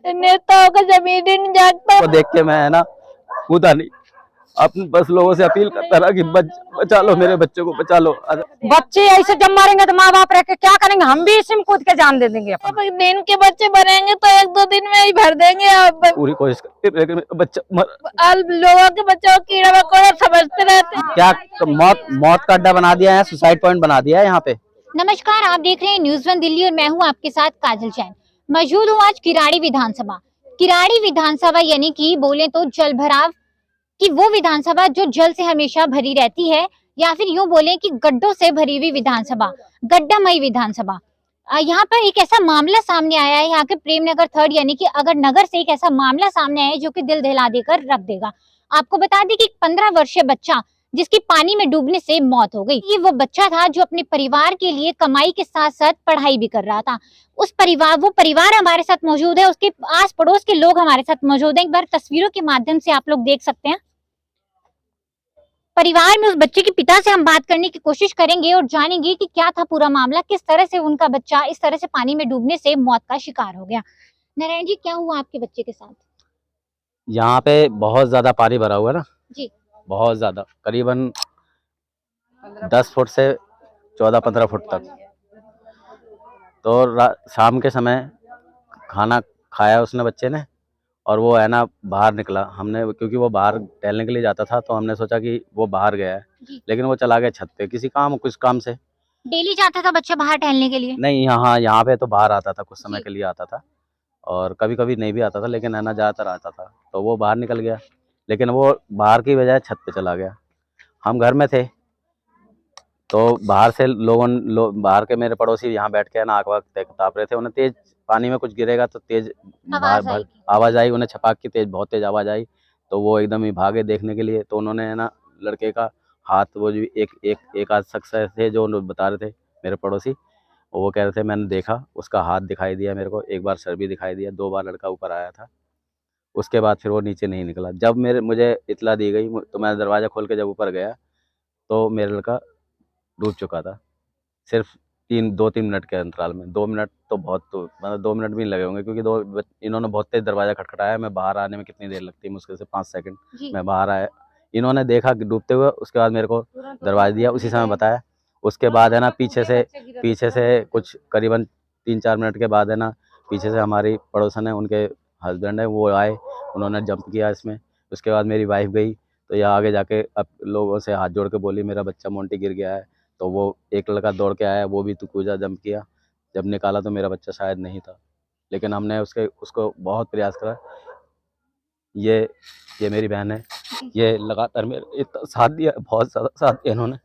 नेताओं का जमीन ही नहीं जाता। वो देख के मैं है ना कूदा नहीं, अपने बस लोगों से अपील करता रहा कि बचा लो मेरे बच्चे को, बचा लो। बच्चे ऐसे जब मारेंगे तो माँ बाप रह के क्या करेंगे, हम भी इसी में कूद के जान दे देंगे। दिन के बच्चे बनेंगे तो 1-2 दिन में ही भर देंगे। आप पूरी कोशिश करते, लेकिन बच्चा लोगों के बच्चों को कीड़ा मकोड़ा समझते रहते हैं। क्या मौत का अड्डा बना दिया है, सुसाइड पॉइंट बना दिया है यहाँ पे। नमस्कार, आप देख रहे हैं न्यूज़ 1 दिल्ली और मैं हूं आपके साथ काजल जैन। मौजूद हूं आज किराड़ी विधानसभा। किराड़ी विधानसभा यानी कि बोले तो जल भराव की वो विधानसभा जो जल से हमेशा भरी रहती है, या फिर यूं बोले कि गड्ढों से भरी हुई विधानसभा, गड्ढामयी विधानसभा। यहाँ पर एक ऐसा मामला सामने आया है, यहाँ के प्रेमनगर 3 यानी कि अगर नगर से एक ऐसा मामला सामने आया है जो कि दिल दहला देकर रख देगा। आपको बता दें कि 15 वर्षीय बच्चा जिसकी पानी में डूबने से मौत हो गई, ये वो बच्चा था जो अपने परिवार के लिए कमाई के साथ साथ पढ़ाई भी कर रहा था। वो परिवार हमारे साथ मौजूद है, उसके आस पड़ोस के लोग हमारे साथ मौजूद हैं। एक बार तस्वीरों के माध्यम से आप लोग देख सकते हैं। परिवार में उस बच्चे के पिता से हम बात करने की कोशिश करेंगे और जानेंगे कि क्या था पूरा मामला, किस तरह से उनका बच्चा इस तरह से पानी में डूबने से मौत का शिकार हो गया। नारायण जी, क्या हुआ आपके बच्चे के साथ? यहाँ पे बहुत ज्यादा पानी भरा हुआ है ना जी, बहुत ज्यादा, करीबन 10 फुट से 14-15 फुट तक। तो शाम के समय खाना खाया उसने बच्चे ने, और वो है ना बाहर निकला। हमने, क्योंकि वो बाहर टहलने के लिए जाता था, तो हमने सोचा कि वो बाहर गया है, लेकिन वो चला गया छत पे किसी काम, कुछ काम से। डेली जाता था बच्चा बाहर टहलने के लिए? नहीं, यहाँ पे तो बाहर आता था, कुछ समय के लिए आता था, और कभी कभी नहीं भी आता था, लेकिन है ना ज़्यादातर आता था। तो वो बाहर निकल गया, लेकिन वो बाहर की बजाय छत पे चला गया। हम घर में थे, तो बाहर से बाहर के मेरे पड़ोसी यहाँ बैठ के ना आग वाग ताप रहे थे। उन्हें तेज पानी में कुछ गिरेगा तो तेज आवाज़ आई, उन्हें छपाक की बहुत तेज आवाज़ आई। तो वो एकदम ही भागे देखने के लिए। तो उन्होंने है ना लड़के का हाथ, वो जो एक आध शख्स थे जो बता रहे थे मेरे पड़ोसी, वो कह रहे थे मैंने देखा, उसका हाथ दिखाई दिया मेरे को, एक बार सर भी दिखाई दिया, 2 बार लड़का ऊपर आया था। उसके बाद फिर वो नीचे नहीं निकला। जब मुझे इत्तला दी गई तो मैं दरवाज़ा खोल के जब ऊपर गया तो मेरा लड़का डूब चुका था। सिर्फ 2-3 मिनट के अंतराल में। 2 मिनट तो बहुत, तो मतलब 2 मिनट भी नहीं लगे होंगे, क्योंकि इन्होंने बहुत तेज दरवाज़ा खटखटाया। मैं बाहर आने में कितनी देर लगती है, मुश्किल से 5 सेकंड मैं बाहर आया। इन्होंने देखा कि डूबते हुए, उसके बाद मेरे को दरवाज़ा दिया, उसी समय बताया। उसके बाद है ना पीछे से कुछ करीबन 3-4 मिनट के बाद है ना पीछे से हमारी पड़ोसन है, उनके हस्बैंड है, वो आए, उन्होंने जंप किया इसमें। उसके बाद मेरी वाइफ गई, तो यह आगे जाके अब लोगों से हाथ जोड़ के बोली मेरा बच्चा मोंटी गिर गया है। तो वो एक लड़का दौड़ के आया, वो भी तो कूदा, जंप किया। जब निकाला तो मेरा बच्चा शायद नहीं था, लेकिन हमने उसको बहुत प्रयास करा। ये मेरी बहन है, ये लगातार मेरे इतना साथ दिया, बहुत ज़्यादा साथ दिया इन्होंने,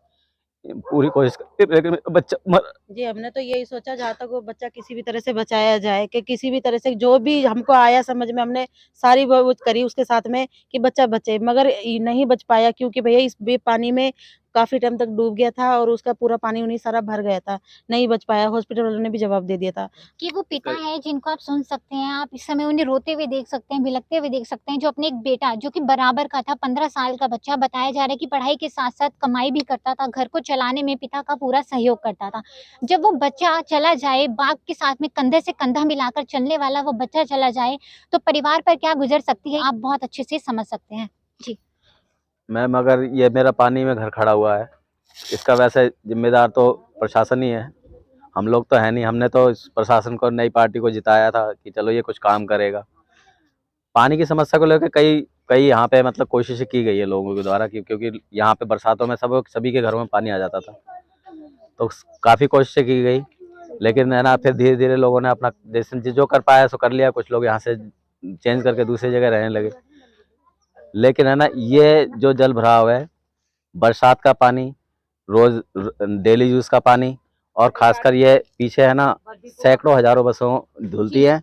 पूरी कोशिश करती, लेकिन बच्चा मर। जी, हमने तो यही सोचा जहाँ तक वो बच्चा किसी भी तरह से बचाया जाए, कि किसी भी तरह से जो भी हमको आया समझ में, हमने सारी वो करी उसके साथ में कि बच्चा बचे, मगर नहीं बच पाया, क्योंकि भैया इस पानी में काफी टाइम तक डूब गया था और उसका पूरा पानी उन्हीं सारा भर गया था, नहीं बच पाया। हॉस्पिटल वालों ने भी जवाब दे दिया था। कि वो पिता है जिनको आप सुन सकते हैं, आप इस समय उन्हें रोते हुए देख सकते हैं, बिलखते हुए देख सकते हैं, जो अपने एक बेटा जो कि बराबर का था, 15 साल का बच्चा, बताया जा रहा है कि पढ़ाई के साथ साथ कमाई भी करता था, घर को चलाने में पिता का पूरा सहयोग करता था। जब वो बच्चा चला जाए, बाप के साथ में कंधे से कंधा मिलाकर चलने वाला वो बच्चा चला जाए, तो परिवार पर क्या गुजर सकती है, आप बहुत अच्छे से समझ सकते हैं। जी मैं, मगर ये मेरा पानी में घर खड़ा हुआ है, इसका वैसे जिम्मेदार तो प्रशासन ही है, हम लोग तो है नहीं। हमने तो इस प्रशासन को, नई पार्टी को जिताया था कि चलो ये कुछ काम करेगा। पानी की समस्या को लेकर कई यहाँ पे मतलब कोशिशें की गई है लोगों के द्वारा, क्योंकि यहाँ पे बरसातों में सभी के घरों में पानी आ जाता था, तो काफ़ी कोशिशें की गई, लेकिन है ना फिर धीरे धीरे लोगों ने अपना जो कर पाया सो कर लिया। कुछ लोग यहाँ से चेंज करके दूसरी जगह रहने लगे, लेकिन है ना ये जो जल भराव है, बरसात का पानी, रोज डेली यूज का पानी, और खासकर ये पीछे है ना सैकड़ों हजारों बसों धुलती है।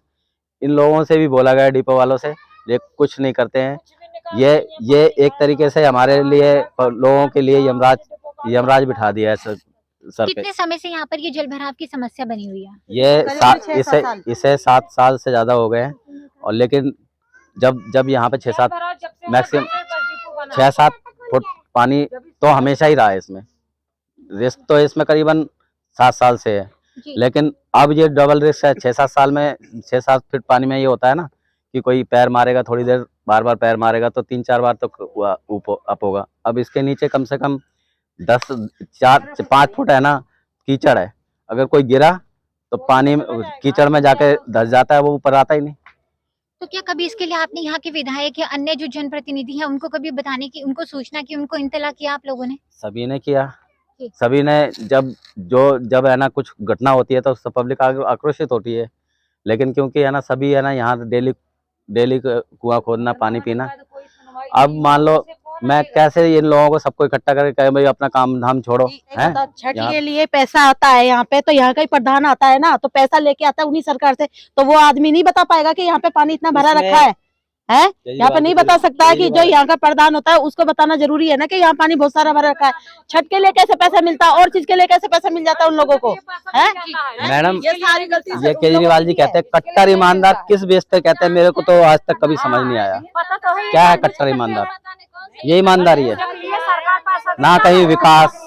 इन लोगों से भी बोला गया, डिपो वालों से, लेकिन कुछ नहीं करते हैं। ये एक तरीके से हमारे लिए, लोगों के लिए यमराज बिठा दिया है सर पे। कितने समय से यहाँ पर ये जल भराव की समस्या बनी हुई है? ये इसे 7 साल से ज्यादा हो गए हैं, और लेकिन जब यहाँ पे 6-7 मैक्सिमम 6-7 फुट पानी तो हमेशा ही रहा है इसमें। रिस्क तो इसमें करीबन 7 साल से है, लेकिन अब ये डबल रिस्क है। 6-7 साल में 6-7 फीट पानी में ये होता है ना, कि कोई पैर मारेगा थोड़ी देर, बार बार पैर मारेगा तो 3-4 बार तो अप होगा। अब इसके नीचे कम से कम 5 फुट है ना कीचड़ है, अगर कोई गिरा तो पानी में कीचड़ में जाके धंस जाता है, वो ऊपर आता ही नहीं। तो क्या कभी इसके लिए आपने यहाँ के विधायक या अन्य जो जनप्रतिनिधि हैं उनको कभी बताने की, उनको सूचना की, उनको इंतला किया आप लोगों ने? सभी ने किया, जी। सभी ने। जब है ना कुछ घटना होती है तो सब पब्लिक आक्रोशित होती है, लेकिन क्योंकि है ना सभी है ना यहाँ डेली कुआं खोदना, पानी पीना। अब मान लो मैं कैसे इन लोगों को सबको इकट्ठा करके कहे भाई अपना काम धाम छोड़ो, हैं? छठ के लिए पैसा आता है यहाँ पे, तो यहाँ का ही प्रधान आता है ना, तो पैसा लेके आता है उन्हीं सरकार से, तो वो आदमी नहीं बता पाएगा कि यहाँ पे पानी इतना भरा रखा है? यहाँ पे नहीं बता सकता है कि जो यहाँ का प्रधान होता है उसको बताना जरूरी है ना कि यहाँ पानी बहुत सारा भरा रखा है। छठ के लिए कैसे पैसा मिलता है और चीज के लिए कैसे पैसा मिल जाता है उन लोगों को? है मैडम, ये सारी गलती ये केजरीवाल जी कहते हैं कट्टर ईमानदार, किस बेस पे कहते हैं मेरे को तो आज तक कभी समझ नहीं आया क्या है कट्टर ईमानदार। ये ईमानदारी है ना, कहीं विकास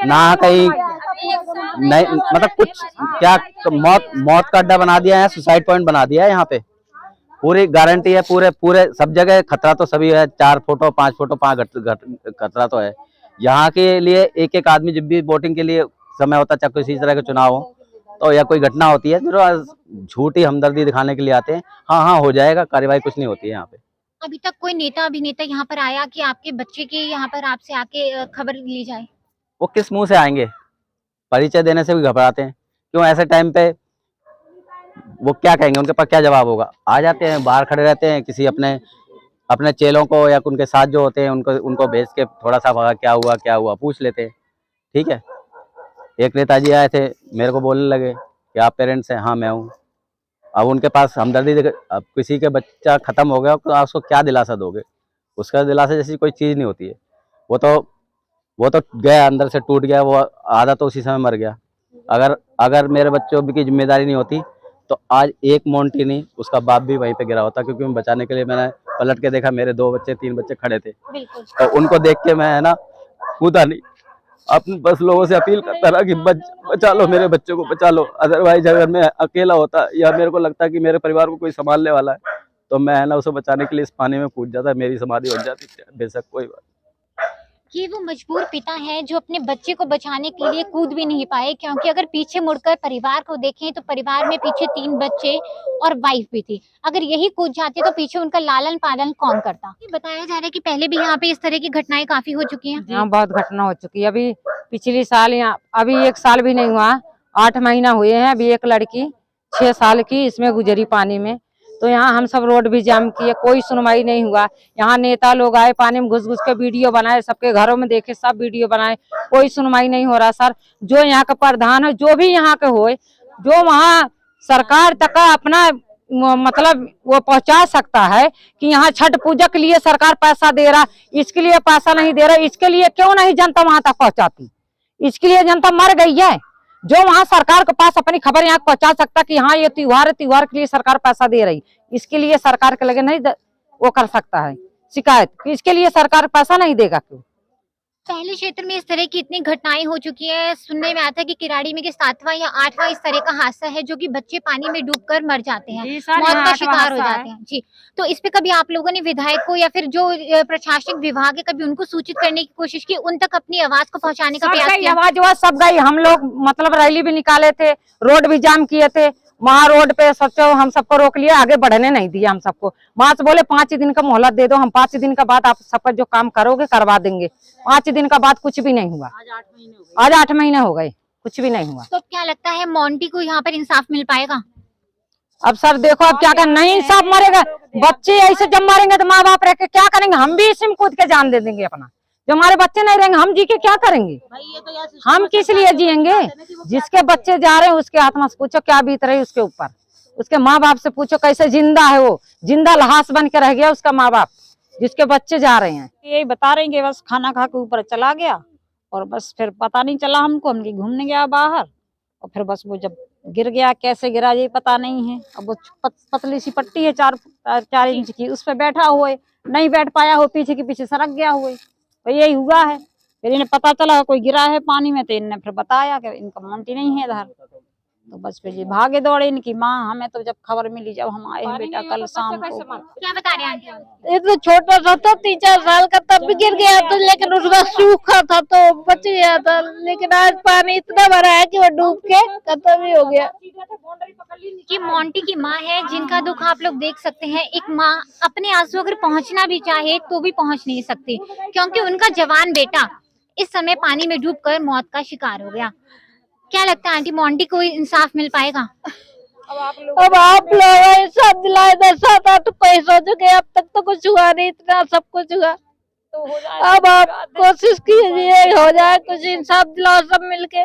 ना कहीं नहीं, मतलब कुछ क्या मौत का अड्डा बना दिया है, सुसाइड पॉइंट बना दिया है। यहाँ पे पूरी गारंटी है, पूरे सब जगह खतरा तो सभी है, 4 फुट 5 फुट 5 खतरा तो है। यहाँ के लिए एक आदमी जब भी वोटिंग के लिए समय होता है, चाहे किसी तरह का चुनाव हो तो या कोई घटना होती है जो झूठी हमदर्दी दिखाने के लिए आते हैं। हाँ हो जाएगा, कार्रवाई कुछ नहीं होती है यहाँ पे। अभी तक कोई नेता अभिनेता यहाँ पर आया कि आपके बच्चे की यहाँ पर आपसे आके खबर ली जाए? वो किस मुंह से आएंगे? परिचय देने से भी घबराते हैं। क्यों? ऐसे टाइम पे वो क्या कहेंगे, उनके पास क्या जवाब होगा? आ जाते हैं, बाहर खड़े रहते हैं, किसी अपने चेलों को या उनके साथ जो होते हैं उनको भेज के थोड़ा सा क्या हुआ पूछ लेते हैं। ठीक है, एक नेताजी आए थे, मेरे को बोलने लगे कि आप पेरेंट्स हैं? हाँ मैं हूँ। अब उनके पास हमदर्दी, अब किसी के बच्चा खत्म हो गया तो आप उसको क्या दिलासा दोगे? उसका दिलासा जैसी कोई चीज़ नहीं होती है। वो तो गया, अंदर से टूट गया, वो आधा तो उसी समय मर गया। अगर मेरे बच्चों की जिम्मेदारी नहीं होती तो आज एक मोंटी नहीं, उसका बाप भी वहीं पे गिरा होता, क्योंकि मैं बचाने के लिए मैंने पलट के देखा, मेरे 2 बच्चे 3 बच्चे खड़े थे, तो उनको देख के मैं है ना कूदा नहीं। अपने बस लोगों से अपील करता रहा कि बचा लो, मेरे बच्चों को बचा लो। अदरवाइज अगर मैं अकेला होता या मेरे को लगता कि मेरे परिवार को कोई संभालने वाला है तो मैं है ना उसे बचाने के लिए इस पानी में कूद जाता, मेरी समाधि हो जाती। बेशक कोई बात। ये वो मजबूर पिता है जो अपने बच्चे को बचाने के लिए कूद भी नहीं पाए, क्योंकि अगर पीछे मुड़कर परिवार को देखें तो परिवार में पीछे 3 बच्चे और वाइफ भी थी। अगर यही कूद जाते तो पीछे उनका लालन पालन कौन करता? ये बताया जा रहा है कि पहले भी यहाँ पे इस तरह की घटनाएं काफी हो चुकी हैं। यहाँ बहुत घटना हो चुकी है। अभी पिछली साल यहाँ, अभी 1 साल भी नहीं हुआ, 8 महीना हुए हैं। अभी एक लड़की 6 साल की इसमें गुजरी पानी में, तो यहाँ हम सब रोड भी जाम किए, कोई सुनवाई नहीं हुआ। यहाँ नेता लोग आए, पानी में घुस के वीडियो बनाए, सबके घरों में देखे, सब वीडियो बनाए, कोई सुनवाई नहीं हो रहा। सर, जो यहाँ का प्रधान है, जो भी यहाँ के होए, जो वहाँ सरकार तक अपना मतलब वो पहुंचा सकता है कि यहाँ छठ पूजा के लिए सरकार पैसा दे रहा, इसके लिए पैसा नहीं दे रहा, इसके लिए क्यों नहीं जनता वहां तक पहुंचाती? इसके लिए जनता मर गई है। जो वहाँ सरकार के पास अपनी खबर यहाँ पहुंचा सकता कि हाँ ये त्योहार के लिए सरकार पैसा दे रही, इसके लिए सरकार के लगे नहीं वो कर सकता है शिकायत कि इसके लिए सरकार पैसा नहीं देगा क्यों? पहले क्षेत्र में इस तरह की इतनी घटनाएं हो चुकी है। सुनने में आता है कि किराड़ी में 7वां या 8वां इस तरह का हादसा है जो कि बच्चे पानी में डूबकर मर जाते हैं, मौत का शिकार हो जाते हैं। जी, तो इस पे कभी आप लोगों ने विधायक को या फिर जो प्रशासनिक विभाग है कभी उनको सूचित करने की कोशिश की, उन तक अपनी आवाज को पहुंचाने का प्रयास किया? आवाज सब गई। हम लोग मतलब रैली भी निकाले थे, रोड भी जाम किए थे, वहाँ रोड पे सोचो हम सबको रोक लिया, आगे बढ़ने नहीं दिया हम सबको। वहां से बोले 5 दिन का मोहलत दे दो, हम 5 दिन का बाद आप सबका जो काम करोगे करवा देंगे। 5 दिन का बाद कुछ भी नहीं हुआ। आज 8 महीने हो गए, कुछ भी नहीं हुआ। तो क्या लगता है मोंटी को यहाँ पर इंसाफ मिल पाएगा? अब सर देखो, अब क्या कर, नहीं इंसाफ मरेगा। बच्चे ऐसे जब मारेंगे तो माँ बाप रह के क्या करेंगे? हम भी इसी में कूद के जान दे देंगे अपना। जो हमारे बच्चे नहीं रहेंगे हम जी के क्या करेंगे? हम किस लिए जिएंगे? जिसके बच्चे जा रहे हैं उसके आत्मा से पूछो क्या बीत रही उसके ऊपर, उसके माँ बाप से पूछो कैसे जिंदा है वो, जिंदा लाश बन के रह गया उसका माँ बाप, जिसके बच्चे जा रहे हैं। यही बता रहे हैं कि बस खाना खा के ऊपर चला गया और बस फिर पता नहीं चला हमको, हम घूमने गया बाहर और फिर बस वो जब गिर गया, कैसे गिरा ये पता नहीं है। अब वो पतली सी पट्टी है 4 इंच की, उस पर बैठा हुए, नहीं बैठ पाया हो, पीछे के पीछे सरक गया हुए, तो यही हुआ है। फिर इन्हें पता चला कोई गिरा है पानी में, तो इन्हें फिर बताया कि इनका मोंटी नहीं है इधर। तो बस फिर ये भागे दौड़े इनकी माँ, हमें तो जब खबर मिली, जब हम आए हैं बेटा कल शाम को। क्या बता रहे हैं आंटी आप? ये तो छोटा सा था 3-4 साल का, तब भी गिर गया था, लेकिन उसका सूखा था तो बच गया था। लेकिन आज पानी इतना भरा है कि वो डूब के खत्म ही हो गया। ये मोंटी की माँ है जिनका दुख आप लोग देख सकते हैं। एक माँ अपने आंसू अगर पहुंचना भी चाहे तो भी पहुंच नहीं सकती, क्योंकि उनका जवान बेटा इस समय पानी में डूबकर मौत का शिकार हो गया। क्या लगता है आंटी, मोंटी को इंसाफ मिल पाएगा? अब आप लोग इंसाफ दिलाए, 10-7-8 पैसे हो चुके, अब तक तो कुछ हुआ नहीं, इतना सब कुछ हुआ। अब आप कोशिश कीजिए हो जाए, कुछ इंसाफ दिलाओ सब मिलके।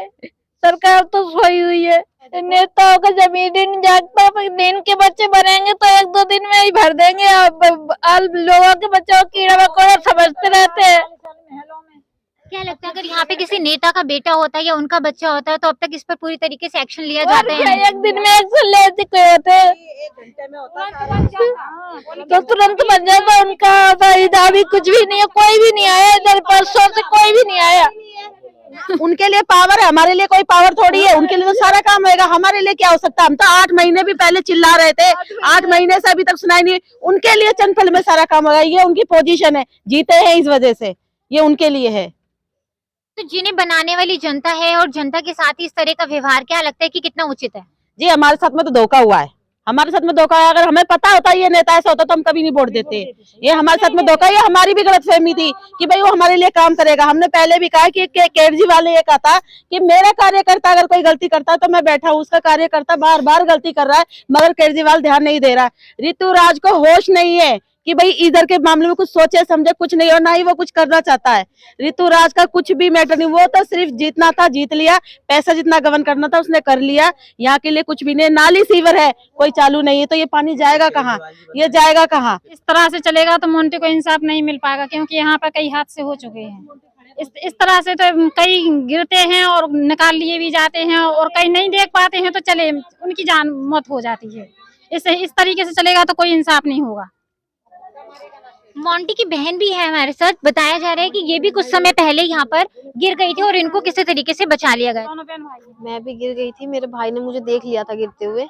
सरकार तो सोई हुई है, नेताओं का जमीन ही नहीं जागता। दिन के बच्चे बनेंगे तो 1-2 दिन में ही भर देंगे। अब लोगों के बच्चों को कीड़ा मकोड़ा समझते रहते हैं। क्या लगता है अगर यहाँ पे किसी नेता का बेटा होता है या उनका बच्चा होता है तो अब तक इस पर पूरी तरीके से एक्शन लिया जाता है? एक दिन में एक्शन ले चुके होते तो तुरंत बन जाता उनका। इधर भी कुछ भी नहीं है, कोई भी नहीं आया इधर, परसों से कोई भी नहीं आया। उनके लिए पावर है, हमारे लिए कोई पावर थोड़ी है। उनके लिए तो सारा काम होएगा, हमारे लिए क्या हो सकता है? हम तो 8 महीने भी पहले चिल्ला रहे थे, 8 महीने से अभी तक सुनाई नहीं। उनके लिए चंद पल में सारा काम होगा, ये उनकी पोजीशन है, जीते हैं इस वजह से, ये उनके लिए है। तो जिन्हें बनाने वाली जनता है और जनता के साथ ही इस तरह का व्यवहार, क्या लगता है कि कितना उचित है? जी हमारे साथ में तो धोखा हुआ है, हमारे साथ में धोखा है। अगर हमें पता होता ये नेता ऐसा होता तो हम कभी नहीं वोट देते। ये हमारे साथ में धोखा, ये हमारी भी गलतफहमी थी कि भाई वो हमारे लिए काम करेगा। हमने पहले भी कहा कि केजरीवाल ने ये कहा था कि मेरा कार्यकर्ता अगर कोई गलती करता है तो मैं बैठा हूँ, उसका कार्यकर्ता बार बार गलती कर रहा है मगर केजरीवाल ध्यान नहीं दे रहा है। ऋतुराज को होश नहीं है कि भाई इधर के मामले में कुछ सोचे समझे कुछ नहीं, और ना ही वो कुछ करना चाहता है। ऋतुराज का कुछ भी मैटर नहीं, वो तो सिर्फ जीतना था जीत लिया, पैसा जितना गबन करना था उसने कर लिया। यहाँ के लिए कुछ भी नहीं, नाली सीवर है कोई चालू नहीं है, तो ये पानी जाएगा कहाँ, ये जाएगा कहाँ? इस तरह से चलेगा तो मोंटी को इंसाफ नहीं मिल पाएगा, क्योंकि यहाँ पर कई हादसे हो चुके हैं। इस तरह से तो कई गिरते हैं और निकाल लिए भी जाते हैं, और कई नहीं देख पाते हैं तो चले उनकी जान मौत हो जाती है। इस तरीके से चलेगा तो कोई इंसाफ नहीं होगा। मोंटी की बहन भी है हमारे साथ। बताया जा रहा है कि ये भी कुछ समय पहले यहाँ पर गिर गई थी और इनको किसी तरीके से बचा लिया गया। मैं भी गिर गई थी, मेरे भाई ने मुझे देख लिया था गिरते हुए,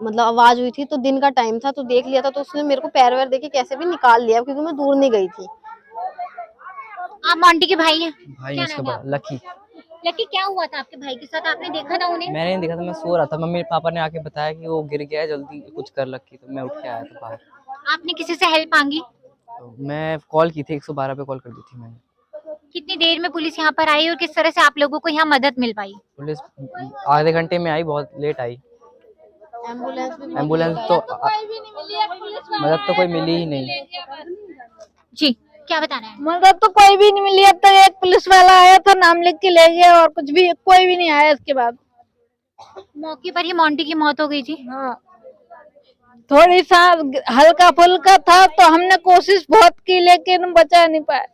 मतलब आवाज हुई थी तो दिन का टाइम था तो देख लिया था, तो उसने मेरे को पैर वैर देके कैसे भी निकाल लिया, क्योंकि मैं दूर नहीं गई थी। आप मोंटी के भाई हैं? भाई क्या उसके नाम है बाद लकी। लकी, क्या हुआ था आपके भाई के साथ? आपने देखा था उन्हें? मैंने नहीं देखा था, मैं सो रहा था। मम्मी पापा ने आके बताया कि वो गिर गया है, जल्दी कुछ कर लकी, तो मैं उठ के आया था बाहर। आपने किसी से हेल्प मांगी? तो मैं कॉल की थी, 112 पे कॉल कर दी थी मैंने। कितनी देर में पुलिस यहाँ पर आई और किस तरह से आप लोगों को यहाँ मदद मिल पाई? पुलिस आधे घंटे में आई, बहुत लेट आई। एम्बुलेंस तो मदद तो कोई मिली ही नहीं। जी क्या बता रहे हैं? मदद तो कोई भी नहीं मिली। अब तक एक पुलिस वाला आया था, नाम लिख के ले गया, और कुछ भी कोई भी नहीं आया इसके बाद। मौके पर ही मोंटी की मौत हो गई थी। हाँ, थोड़ी सा हल्का फुल्का था तो हमने कोशिश बहुत की लेकिन बचा नहीं पाए।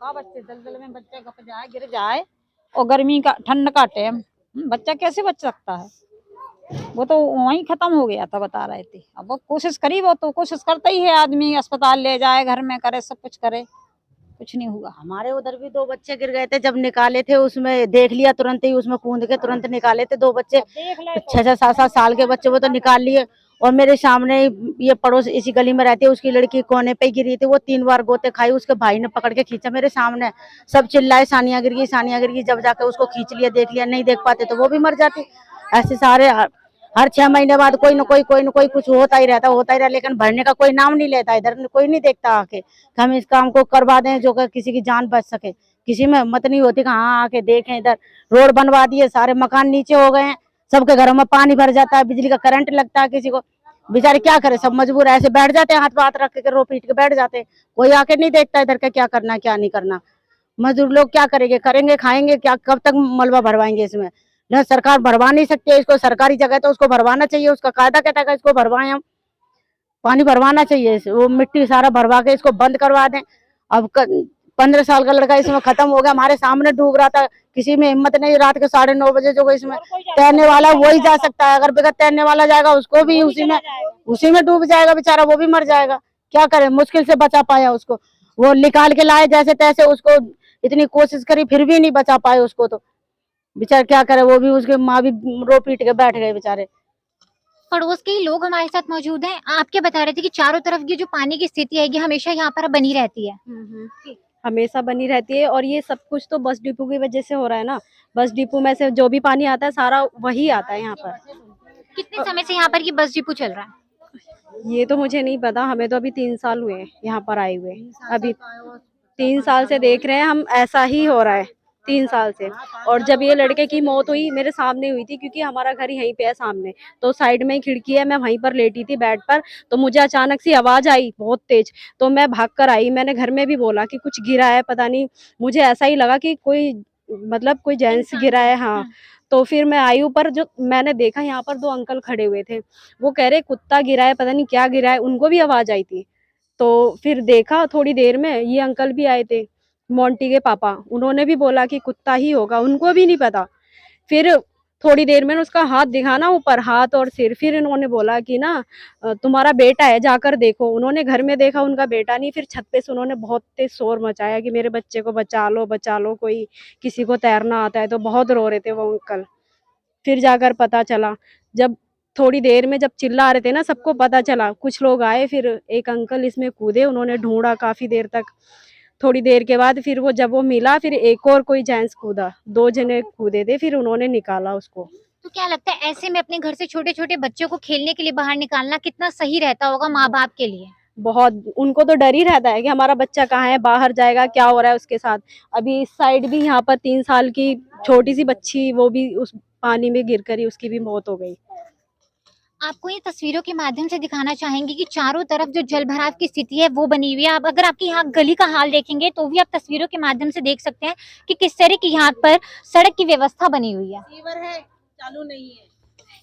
बच्चे दलदल में बच्चा गप जाए, गिर जाए, और गर्मी का ठंड का टाइम, बच्चा कैसे बच सकता है? वो तो वहीं खत्म हो गया था, बता रहे थे। अब वो कोशिश करी, वो तो कोशिश करता ही है आदमी, अस्पताल ले जाए, घर में करे, सब कुछ करे, कुछ नहीं हुआ। हमारे उधर भी 2 बच्चे गिर गए थे, जब निकाले थे उसमें देख लिया तुरंत ही, उसमें कूद के तुरंत निकाले थे 2 बच्चे, 6-6, 7-7 साल के बच्चे, वो तो निकाल लिए। और मेरे सामने ये पड़ोस इसी गली में रहती है, उसकी लड़की कोने पे गिरी थी, वो 3 बार गोते खाई, उसके भाई ने पकड़ के खींचा मेरे सामने, सब चिल्लाए सानिया गिर गई, सानिया गिर गई। जब जाके उसको खींच लिया, देख लिया, नहीं देख पाते तो वो भी मर जाती। ऐसे सारे हर 6 महीने बाद कोई न कोई कुछ होता ही रहता, लेकिन भरने का कोई नाम नहीं लेता। इधर कोई नहीं देखता आके कि हम इस काम को करवा दें जो किसी की जान बच सके। किसी में हिम्मत नहीं होती कि हाँ आके देखें। इधर रोड बनवा दिए, सारे मकान नीचे हो गए हैं, सबके घरों में पानी भर जाता है, बिजली का करंट लगता है। किसी को बेचारे क्या करे, सब मजबूर है, ऐसे बैठ जाते हैं, हाथ पे हाथ रख के रो पीट के बैठ जाते हैं। कोई आके नहीं देखता इधर का क्या करना क्या नहीं करना। मजदूर लोग क्या करेंगे खाएंगे क्या, कब तक मलबा भरवाएंगे इसमें? न सरकार भरवा नहीं सकती है इसको, सरकारी जगह तो उसको भरवाना चाहिए, उसका कायदा कहता है इसको भरवाएं, हम पानी भरवाना चाहिए। वो मिट्टी सारा भरवा के इसको बंद करवा दें। अब 15 साल का लड़का इसमें खत्म हो गया, हमारे सामने डूब रहा था, किसी में हिम्मत नहीं। रात के 9:30 बजे जो इसमें तैरने वाला वही जा सकता है, अगर बगैर तैरने वाला जाएगा उसको भी उसी में डूब जाएगा बेचारा, वो भी मर जाएगा। क्या करे, मुश्किल से बचा पाया उसको, वो निकाल के लाए जैसे तैसे, उसको इतनी कोशिश करी फिर भी नहीं बचा पाए उसको। तो बेचारे क्या करे, वो भी उसके माँ भी रो पीट के बैठ गए बेचारे। पड़ोस के ही लोग हमारे साथ मौजूद हैं। आप क्या बता रहे थे कि चारों तरफ की जो पानी की स्थिति है ये हमेशा यहाँ पर बनी रहती है? हमेशा बनी रहती है, और ये सब कुछ तो बस डिपो की वजह से हो रहा है ना। बस डिपो में से जो भी पानी आता है सारा वही आता है यहाँ पर। कितने समय से यहाँ पर ये बस डिपो चल रहा है? ये तो मुझे नहीं पता, हमें तो अभी 3 साल हुए हैं यहाँ पर आए हुए। अभी 3 साल से देख रहे हैं हम, ऐसा ही हो रहा है 3 साल से। और जब ये लड़के की मौत हुई मेरे सामने हुई थी, क्योंकि हमारा घर यहीं पे है सामने, तो साइड में ही खिड़की है, मैं वहीं पर लेटी थी बेड पर। तो मुझे अचानक सी आवाज आई बहुत तेज, तो मैं भाग कर आई। मैंने घर में भी बोला कि कुछ गिरा है, पता नहीं, मुझे ऐसा ही लगा कि कोई मतलब कोई जेंट्स गिरा है। हाँ, तो फिर मैं आई ऊपर, जो मैंने देखा यहाँ पर 2 अंकल खड़े हुए थे, वो कह रहे कुत्ता गिरा है, पता नहीं क्या गिरा है, उनको भी आवाज आई थी। तो फिर देखा थोड़ी देर में ये अंकल भी आए थे, मोंटी के पापा, उन्होंने भी बोला कि कुत्ता ही होगा, उनको भी नहीं पता। फिर थोड़ी देर में उसका हाथ दिखाना ऊपर, हाथ और सिर, फिर इन्होंने बोला कि ना तुम्हारा बेटा है, जाकर देखो। उन्होंने घर में देखा, उनका बेटा नहीं। फिर छत पे से उन्होंने बहुत तेज शोर मचाया कि मेरे बच्चे को बचा लो, कोई किसी को तैरना आता है। तो बहुत रो रहे थे वो अंकल। फिर जाकर पता चला, जब थोड़ी देर में जब चिल्ला रहे थे ना, सबको पता चला, कुछ लोग आए, फिर एक अंकल इसमें कूदे, उन्होंने ढूंढा काफी देर तक। थोड़ी देर के बाद फिर वो जब वो मिला, फिर एक और कोई जेंट्स कूदा, 2 जने कूदे थे, फिर उन्होंने निकाला उसको। तो क्या लगता है ऐसे में अपने घर से छोटे छोटे बच्चों को खेलने के लिए बाहर निकालना कितना सही रहता होगा माँ बाप के लिए? बहुत, उनको तो डर ही रहता है कि हमारा बच्चा कहाँ है, बाहर जाएगा, क्या हो रहा है उसके साथ। अभी इस साइड भी यहाँ पर 3 साल की छोटी सी बच्ची, वो भी उस पानी में गिर कर ही उसकी भी मौत हो गई। आपको ये तस्वीरों के माध्यम से दिखाना चाहेंगे कि चारों तरफ जो जल भराव की स्थिति है वो बनी हुई है। आप अगर आपकी यहाँ गली का हाल देखेंगे तो भी आप तस्वीरों के माध्यम से देख सकते हैं कि किस तरह की यहाँ पर सड़क की व्यवस्था बनी हुई है। सीवर है, चालू नहीं है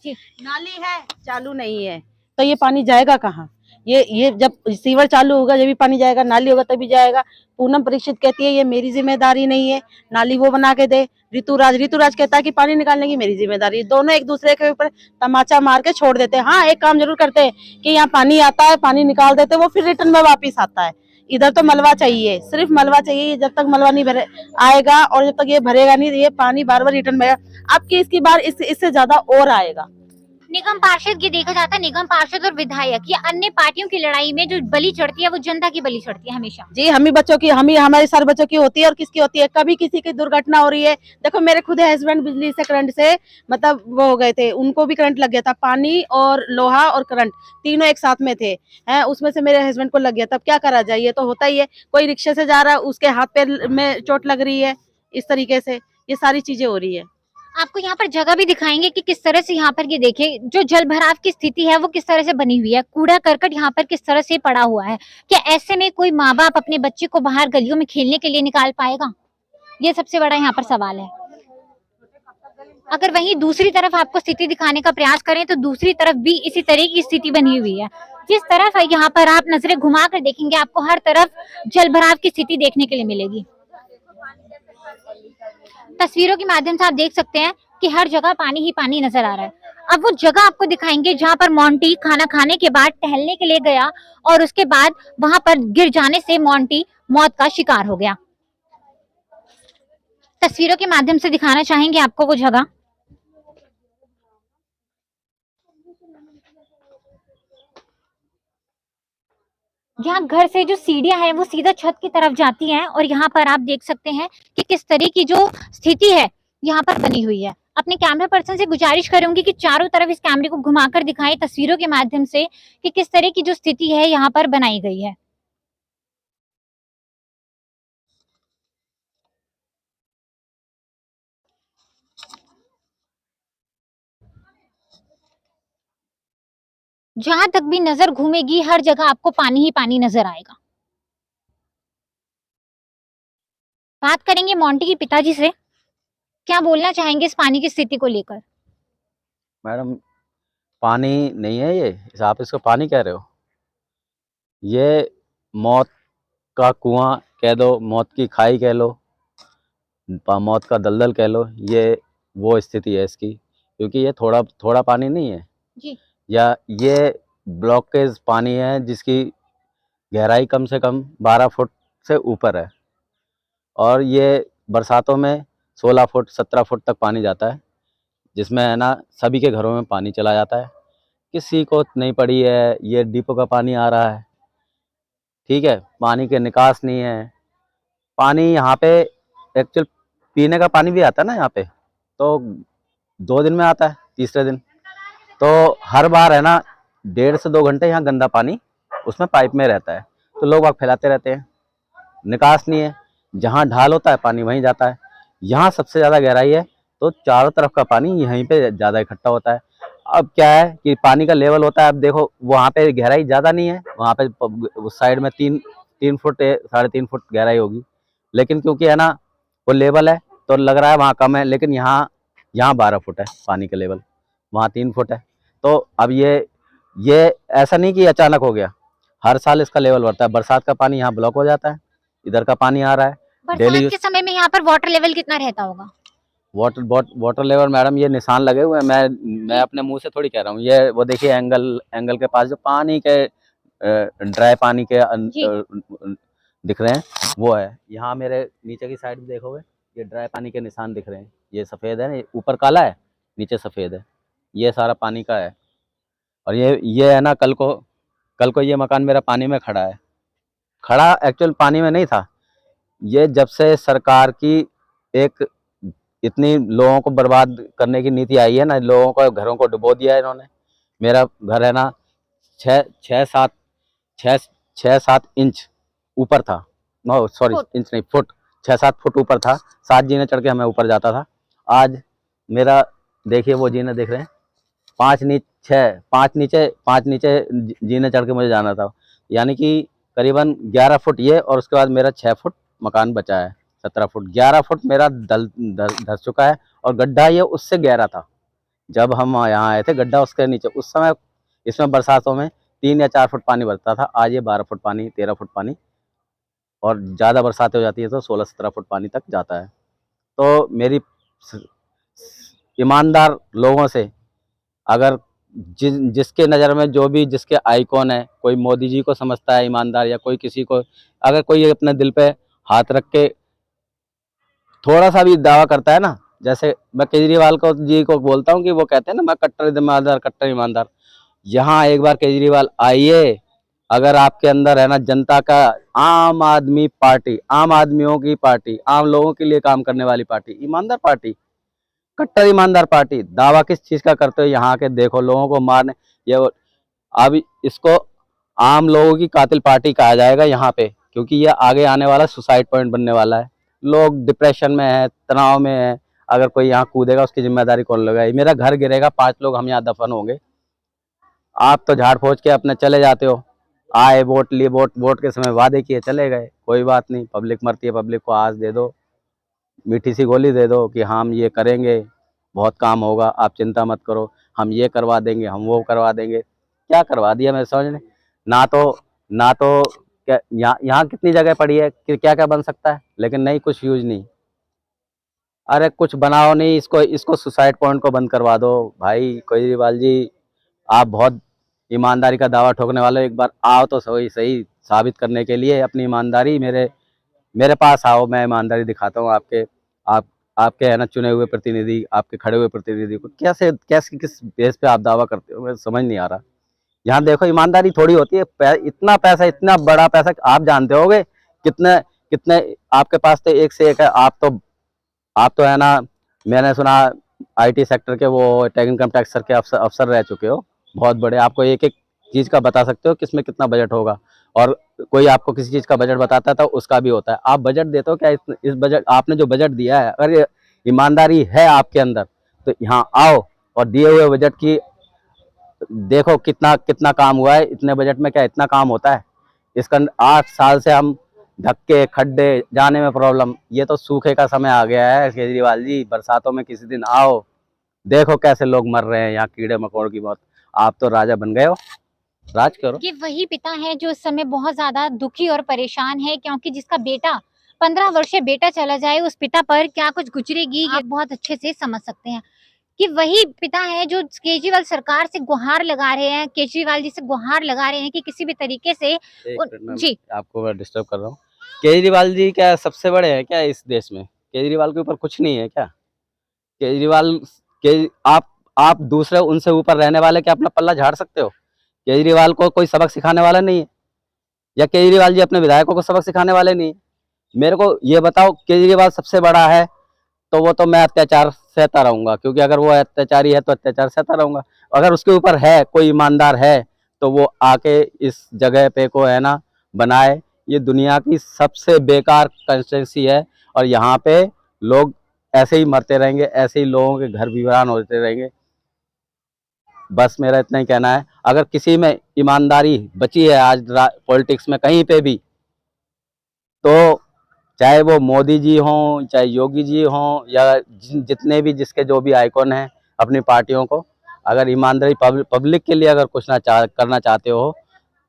जी। नाली है, चालू नहीं है, तो ये पानी जाएगा कहाँ? ये जब सीवर चालू होगा जब भी पानी जाएगा, नाली होगा तभी जाएगा। पूनम परीक्षित कहती है ये मेरी जिम्मेदारी नहीं है, नाली वो बना के दे। ऋतुराज कहता है कि पानी निकालने की मेरी जिम्मेदारी। दोनों एक दूसरे के ऊपर तमाचा मार के छोड़ देते हैं। हाँ, एक काम जरूर करते हैं कि यहाँ पानी आता है, पानी निकाल देते हैं, वो फिर रिटर्न में वापिस आता है। इधर तो मलबा चाहिए, सिर्फ मलबा चाहिए। जब तक मलबा नहीं भरे आएगा और जब तक ये भरेगा नहीं, ये पानी बार बार रिटर्न में आपकी इसकी बार इससे ज्यादा और आएगा। निगम पार्षद ये देखा जाता है, निगम पार्षद और विधायक या अन्य पार्टियों की लड़ाई में जो बलि चढ़ती है वो जनता की बलि चढ़ती है हमेशा। जी, हम ही बच्चों की, हमारे सारे बच्चों की होती है। और किसकी होती है? कभी किसी की दुर्घटना हो रही है। देखो मेरे खुद हस्बैंड बिजली से करंट से मतलब वो हो गए थे, उनको भी करंट लग गया था। पानी और लोहा और करंट तीनों एक साथ में थे, हैं, उसमें से मेरे हस्बैंड को लग गया। तब क्या करा जाए? ये तो होता ही है। कोई रिक्शे से जा रहा है, उसके हाथ पैर में चोट लग रही है। इस तरीके से ये सारी चीजें हो रही है। आपको यहाँ पर जगह भी दिखाएंगे कि किस तरह से यहाँ पर ये देखिए जो जल भराव की स्थिति है वो किस तरह से बनी हुई है। कूड़ा करकट यहाँ पर किस तरह से पड़ा हुआ है। क्या ऐसे में कोई माँ बाप अपने बच्चे को बाहर गलियों में खेलने के लिए निकाल पाएगा? ये सबसे बड़ा यहाँ पर सवाल है। अगर वहीं दूसरी तरफ आपको स्थिति दिखाने का प्रयास करें तो दूसरी तरफ भी इसी तरह की स्थिति बनी हुई है। जिस तरफ यहाँ पर आप नजरें घुमा कर देखेंगे आपको हर तरफ जल भराव की स्थिति देखने के लिए मिलेगी। तस्वीरों के माध्यम से आप देख सकते हैं कि हर जगह पानी ही पानी नजर आ रहा है। अब वो जगह आपको दिखाएंगे जहां पर मोंटी खाना खाने के बाद टहलने के लिए गया और उसके बाद वहां पर गिर जाने से मोंटी मौत का शिकार हो गया। तस्वीरों के माध्यम से दिखाना चाहेंगे आपको वो जगह। यहाँ घर से जो सीढ़ियां हैं वो सीधा छत की तरफ जाती हैं और यहाँ पर आप देख सकते हैं कि किस तरह की जो स्थिति है यहाँ पर बनी हुई है। अपने कैमरा पर्सन से गुजारिश करूंगी कि चारों तरफ इस कैमरे को घुमाकर दिखाएं तस्वीरों के माध्यम से कि किस तरह की जो स्थिति है यहाँ पर बनाई गई है। जहां तक भी नजर घूमेगी हर जगह आपको पानी ही पानी नजर आएगा। बात करेंगे मोंटी के पिताजी से, क्या बोलना चाहेंगे इस पानी की स्थिति को लेकर? मैडम, पानी नहीं है ये, आप इसको पानी कह रहे हो। ये मौत का कुआं कह दो, मौत की खाई कह लो, मौत का दलदल कह लो। ये वो स्थिति है इसकी, क्योंकि ये थोड़ा थोड़ा पानी नहीं है जी। या ये ब्लॉकेज पानी है जिसकी गहराई कम से कम 12 फुट से ऊपर है। और ये बरसातों में 16 फुट 17 फुट तक पानी जाता है, जिसमें है ना सभी के घरों में पानी चला जाता है। किसी को नहीं पड़ी है, ये डिपो का पानी आ रहा है, ठीक है, पानी के निकास नहीं है। पानी यहाँ पे एक्चुअल पीने का पानी भी आता है ना यहाँ पे, तो 2 दिन में आता है, तीसरे दिन तो हर बार है ना 1.5 से 2 घंटे यहाँ गंदा पानी उसमें पाइप में रहता है, तो लोग वहाँ फैलाते रहते हैं। निकास नहीं है, जहाँ ढाल होता है पानी वहीं जाता है। यहाँ सबसे ज़्यादा गहराई है, तो चारों तरफ का पानी यहीं पे ज़्यादा इकट्ठा होता है। अब क्या है कि पानी का लेवल होता है, अब देखो वहाँ पे गहराई ज़्यादा नहीं है, वहाँ पे उस साइड में 3 फुट 3.5 फुट गहराई होगी, लेकिन क्योंकि है ना वो लेवल है तो लग रहा है वहाँ कम है, लेकिन यहाँ 12 फुट है पानी का लेवल, वहाँ 3 फुट है। तो अब ये ऐसा नहीं कि अचानक हो गया, हर साल इसका लेवल बढ़ता है। बरसात का पानी यहाँ ब्लॉक हो जाता है, इधर का पानी आ रहा है डेली। बरसात के समय में यहाँ पर वाटर लेवल कितना रहता होगा? वाटर लेवल मैडम ये निशान लगे हुए हैं, मैं अपने मुंह से थोड़ी कह रहा हूँ, ये वो देखिए एंगल के पास जो पानी के ड्राई पानी के दिख रहे हैं वो है। यहाँ मेरे नीचे की साइड में देखोगे ये ड्राई पानी के निशान दिख रहे हैं, ये सफ़ेद है, ऊपर काला है नीचे सफ़ेद है, ये सारा पानी का है। और ये है ना कल को ये मकान मेरा पानी में खड़ा एक्चुअल पानी में नहीं था। ये जब से सरकार की एक इतनी लोगों को बर्बाद करने की नीति आई है ना, लोगों को घरों को डुबो दिया है इन्होंने। मेरा घर है ना 6-7 इंच ऊपर था, नो सॉरी इंच नहीं फुट, 6-7 फुट ऊपर था, 7 जीने चढ़ के हमें ऊपर जाता था। आज मेरा देखिए वो जीने दिख रहे हैं, 5 नीचे जीने चढ़ के मुझे जाना था, यानी कि करीबन 11 फुट ये, और उसके बाद मेरा 6 फुट मकान बचा है, 17 फुट 11 फुट मेरा धस चुका है। और गड्ढा ये उससे गहरा था, जब हम यहाँ आए थे गड्ढा उसके नीचे, उस समय इसमें बरसातों में 3 या 4 फुट पानी भरता था, आज ये 12 फुट पानी 13 फुट पानी, और ज़्यादा बरसात हो जाती है तो 16-17 फुट पानी तक जाता है। तो मेरी ईमानदार लोगों से, अगर जिसके नज़र में जो भी जिसके आइकॉन है, कोई मोदी जी को समझता है ईमानदार, या कोई किसी को, अगर कोई अपने दिल पे हाथ रख के थोड़ा सा भी दावा करता है ना, जैसे मैं केजरीवाल जी को बोलता हूँ कि वो कहते हैं ना मैं कट्टर ईमानदार, यहाँ एक बार केजरीवाल आइए, अगर आपके अंदर है ना जनता का, आम आदमी पार्टी, आम आदमियों की पार्टी, आम लोगों के लिए काम करने वाली पार्टी, ईमानदार पार्टी, कट्टर ईमानदार पार्टी, दावा किस चीज़ का करते हो? यहाँ के देखो लोगों को मारने, ये अब इसको आम लोगों की कातिल पार्टी कहा जाएगा यहाँ पे, क्योंकि ये आगे आने वाला सुसाइड पॉइंट बनने वाला है। लोग डिप्रेशन में है, तनाव में है, अगर कोई यहाँ कूदेगा उसकी जिम्मेदारी कौन लगाएगी? मेरा घर गिरेगा, 5 लोग हम यहाँ दफन होंगे। आप तो झाड़ फूँक के अपने चले जाते हो, आए वोट लिए, वोट के समय वादे किए चले गए, कोई बात नहीं, पब्लिक मरती है, पब्लिक को आज दे दो, मीठी सी गोली दे दो कि हम ये करेंगे, बहुत काम होगा, आप चिंता मत करो, हम ये करवा देंगे, हम वो करवा देंगे। क्या करवा दिया मेरे समझ में ना तो क्या यहाँ कितनी जगह पड़ी है कि क्या क्या बन सकता है, लेकिन नहीं, कुछ यूज नहीं। अरे कुछ बनाओ नहीं, इसको सुसाइड पॉइंट को बंद करवा दो भाई। केजरीवाल जी, आप बहुत ईमानदारी का दावा ठोकने वाले, एक बार आओ तो सही साबित करने के लिए अपनी ईमानदारी मेरे पास आओ, मैं ईमानदारी दिखाता हूँ आपके है ना चुने हुए प्रतिनिधि, आपके खड़े हुए प्रतिनिधि को कैसे किस बेस पे आप दावा करते हो, मुझे समझ नहीं आ रहा। यहाँ देखो ईमानदारी थोड़ी होती है, इतना पैसा, इतना बड़ा पैसा, आप जानते होगे कितने आपके पास तो एक से एक है। आप तो है ना, मैंने सुना IT सेक्टर के वो इनकम टैक्स के अफसर रह चुके हो, बहुत बड़े, आपको एक एक चीज़ का बता सकते हो किसमें कितना बजट होगा, और कोई आपको किसी चीज़ का बजट बताता है तो उसका भी होता है। आप बजट देते हो क्या? इस बजट, आपने जो बजट दिया है, अगर ये ईमानदारी है आपके अंदर तो यहाँ आओ और दिए हुए बजट की देखो कितना काम हुआ है। इतने बजट में क्या इतना काम होता है? इसका 8 साल से हम धक्के, खड्डे, जाने में प्रॉब्लम, ये तो सूखे का समय आ गया है। केजरीवाल जी, बरसातों में किसी दिन आओ, देखो कैसे लोग मर रहे हैं यहाँ, कीड़े मकोड़ की मौत। आप तो राजा बन गए हो, राज करो। ये वही पिता है जो इस समय बहुत ज्यादा दुखी और परेशान है, क्योंकि जिसका बेटा 15 वर्षीय बेटा चला जाए, उस पिता पर क्या कुछ गुजरेगी ये बहुत अच्छे से समझ सकते हैं। कि वही पिता है जो केजरीवाल सरकार से गुहार लगा रहे हैं, केजरीवाल जी से गुहार लगा रहे हैं कि किसी भी तरीके से जी आपको मैं डिस्टर्ब कर रहा हूँ। केजरीवाल जी क्या सबसे बड़े हैं क्या इस देश में? केजरीवाल के ऊपर कुछ नहीं है क्या? केजरीवाल के आप दूसरे उनसे ऊपर रहने वाले क्या अपना पल्ला झाड़ सकते हो? केजरीवाल को कोई सबक सिखाने वाला नहीं है, या केजरीवाल जी अपने विधायकों को सबक सिखाने वाले नहीं है। मेरे को ये बताओ, केजरीवाल सबसे बड़ा है तो वो तो मैं अत्याचार सहता रहूंगा, क्योंकि अगर वो अत्याचारी है तो अत्याचार सहता रहूंगा। अगर उसके ऊपर है कोई ईमानदार है तो वो आके इस जगह पे को है ना बनाए। ये दुनिया की सबसे बेकार कंस्टिट्यूंसी है और यहाँ पे लोग ऐसे ही मरते रहेंगे, ऐसे ही लोगों के घर वीरान होते रहेंगे। बस मेरा इतना ही कहना है, अगर किसी में ईमानदारी बची है आज पॉलिटिक्स में कहीं पे भी, तो चाहे वो मोदी जी हों, चाहे योगी जी हों, या जितने भी जिसके जो भी आइकॉन हैं अपनी पार्टियों को, अगर ईमानदारी पब्लिक के लिए अगर कुछ करना चाहते हो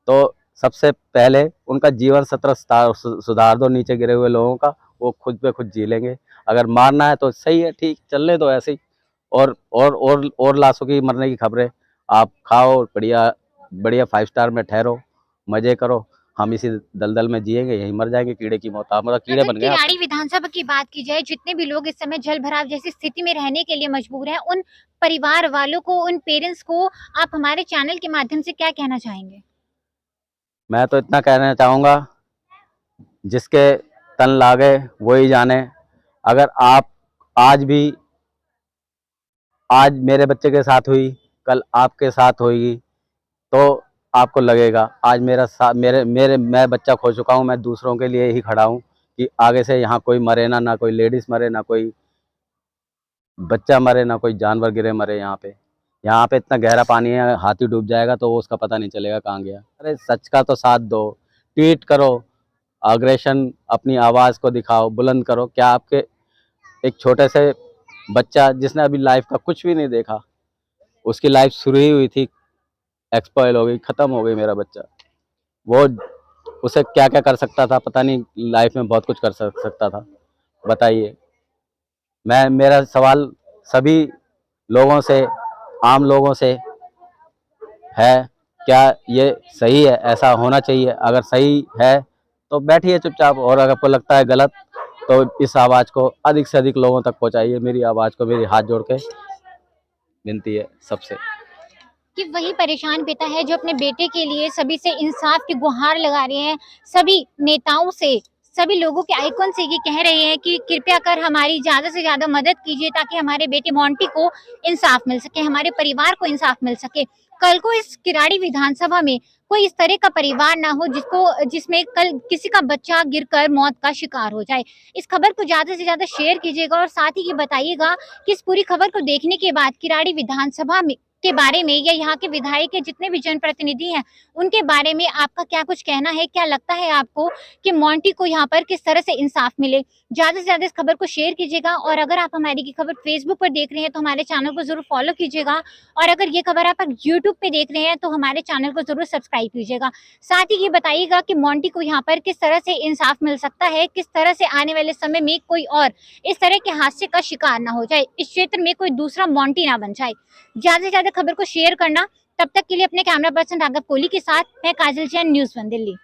तो सबसे पहले उनका जीवन स्तर सुधार दो। नीचे गिरे हुए लोगों का वो खुद पे खुद जी लेंगे। अगर मारना है तो सही है, ठीक, चलने दो ऐसे ही। और लाशों की मरने की खबरें आप खाओ, बढ़िया बढ़िया 5 स्टार में ठहरो, मजे करो। हम इसी दलदल में जिएंगे, यहीं मर जाएंगे कीड़े की मौत। हमारा कीड़े बन गए। किराड़ी विधानसभा की बात की जाए, जितने भी लोग इस समय जल भराव जैसी स्थिति में रहने के लिए मजबूर हैं, उन परिवार वालों को, उन पेरेंट्स को आप हमारे चैनल के माध्यम से क्या कहना चाहेंगे? मैं तो इतना कहना चाहूँगा, जिसके तन लागे वही जाने। अगर आप आज मेरे बच्चे के साथ हुई, कल आपके साथ होगी, तो आपको लगेगा आज मैं बच्चा खो चुका हूँ। मैं दूसरों के लिए ही खड़ा हूँ कि आगे से यहाँ कोई मरे ना कोई लेडीज मरे, ना कोई बच्चा मरे, ना कोई जानवर गिरे मरे। यहाँ पे इतना गहरा पानी है, हाथी डूब जाएगा तो उसका पता नहीं चलेगा कहाँ गया। अरे सच का तो साथ दो, ट्वीट करो, अग्रेशन अपनी आवाज़ को दिखाओ, बुलंद करो। क्या आपके एक छोटे से बच्चा जिसने अभी लाइफ का कुछ भी नहीं देखा, उसकी लाइफ शुरू ही हुई थी, एक्सपायर हो गई, ख़त्म हो गई। मेरा बच्चा, वो उसे क्या क्या कर सकता था पता नहीं, लाइफ में बहुत कुछ कर सकता था। बताइए, मेरा सवाल सभी लोगों से, आम लोगों से है, क्या ये सही है? ऐसा होना चाहिए। अगर सही है तो बैठिए चुपचाप, और अगर आपको लगता है गलत तो इस आवाज़ को अधिक से अधिक लोगों तक पहुंचाइए। मेरी आवाज़ को मेरी हाथ जोड़ के विनती है सबसे कि वही परेशान पिता है जो अपने बेटे के लिए सभी से इंसाफ की गुहार लगा रहे हैं, सभी नेताओं से, सभी लोगों के आइकॉन से ये कह रहे हैं कि कृपया कर हमारी ज्यादा से ज्यादा मदद कीजिए ताकि हमारे बेटे मोंटी को इंसाफ मिल सके, हमारे परिवार को इंसाफ मिल सके। कल को इस किराड़ी विधानसभा में कोई इस तरह का परिवार ना हो जिसमें कल किसी का बच्चा गिरकर मौत का शिकार हो जाए। इस खबर को ज्यादा से ज्यादा शेयर कीजिएगा और साथ ही ये बताइएगा कि इस पूरी खबर को देखने के बाद किराड़ी विधानसभा के बारे में या यहाँ के विधायक के जितने भी जनप्रतिनिधि हैं उनके बारे में आपका क्या कुछ कहना है? क्या लगता है आपको कि मोंटी को यहाँ पर किस तरह से इंसाफ मिले? ज्यादा से ज्यादा इस खबर को शेयर कीजिएगा और अगर आप हमारी की खबर फेसबुक पर देख रहे हैं तो हमारे चैनल को जरूर फॉलो कीजिएगा और अगर ये खबर आप यूट्यूब पे देख रहे हैं तो हमारे चैनल को जरूर सब्सक्राइब कीजिएगा। साथ ही ये बताइएगा कि मोंटी को यहाँ पर किस तरह से इंसाफ मिल सकता है, किस तरह से आने वाले समय में कोई और इस तरह के हादसे का शिकार ना हो जाए, इस क्षेत्र में कोई दूसरा मोंटी ना बन जाए। ज्यादा से ज्यादा खबर को शेयर करना। तब तक के लिए अपने कैमरा पर्सन राघव कोहली के साथ मैं काजल जैन, न्यूज़ 1 दिल्ली।